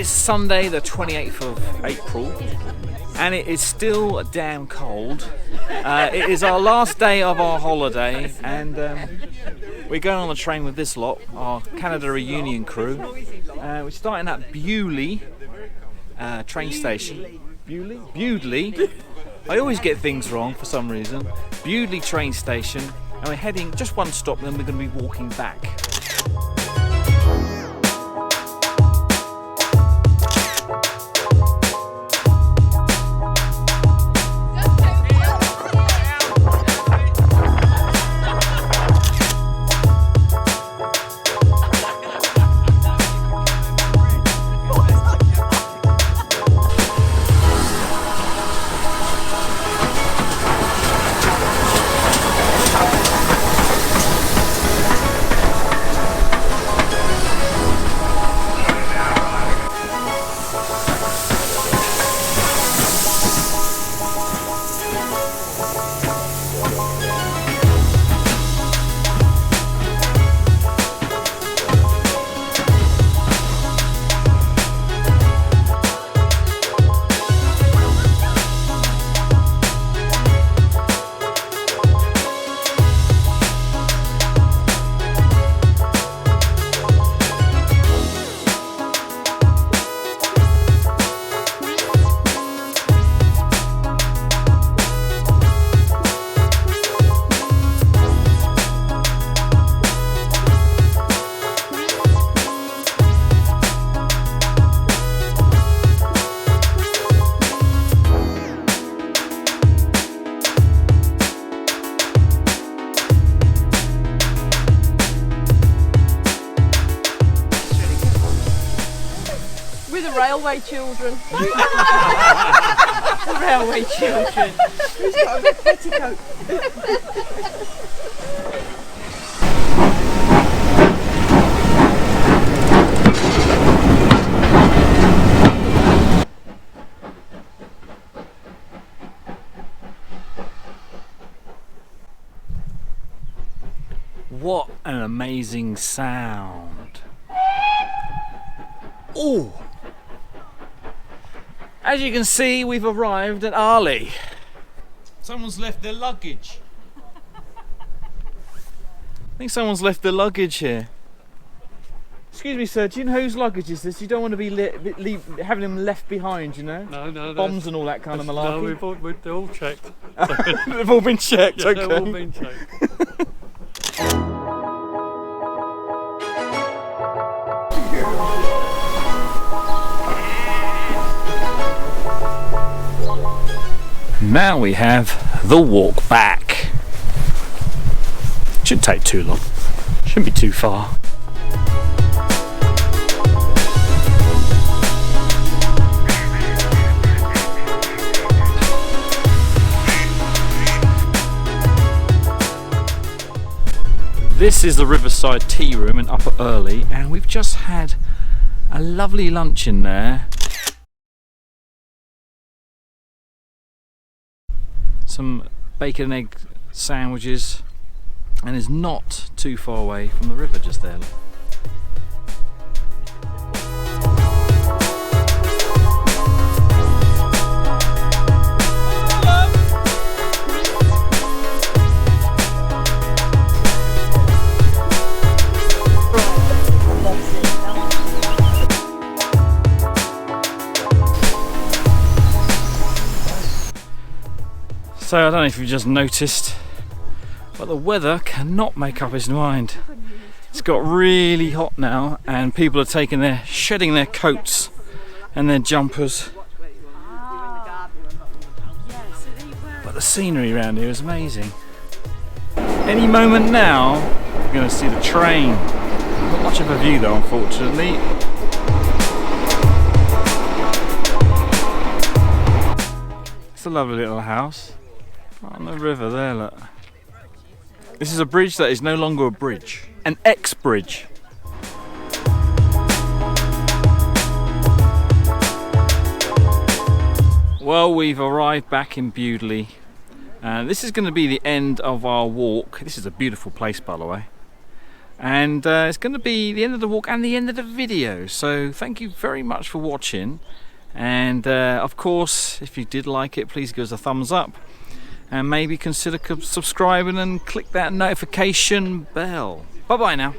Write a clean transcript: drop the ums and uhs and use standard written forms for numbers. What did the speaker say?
is Sunday the 28th of April and it is still damn cold. It is our last day of our holiday and we're going on the train with this lot, our Canada reunion crew. We're starting at Bewley train station. Bewley? I always get things wrong for some reason. Bewley train station, and we're heading just one stop, then we're going to be walking back. Railway children. The railway children. Who's got a red petticoat? What an amazing sound. Oh! As you can see, we've arrived at Arley. Someone's left their luggage. I think someone's left their luggage here. Excuse me, sir, do you know whose luggage is this? You don't want to be having them left behind, you know? No. Bombs and all that kind of malarkey. No, they're all checked. They've all been checked, Yeah, okay. they've all been checked. Now we have the walk back. Shouldn't take too long. Shouldn't be too far. This is the Riverside Tea Room in Upper Earley, and we've just had a lovely lunch in there. Some bacon and egg sandwiches, and is not too far away from the river just there. So I don't know if you've just noticed, but the weather cannot make up its mind. It's got really hot now, and people are shedding their coats and their jumpers. But the scenery around here is amazing. Any moment now, you're going to see the train. Not much of a view though, unfortunately. It's a lovely little house. On the river there, look. This is a bridge that is no longer a bridge. An ex-bridge. Well, we've arrived back in Bewley. This is going to be the end of our walk. This is a beautiful place, by the way. And it's going to be the end of the walk and the end of the video. So thank you very much for watching. And of course, if you did like it, please give us a thumbs up. And maybe consider subscribing and click that notification bell. Bye bye now.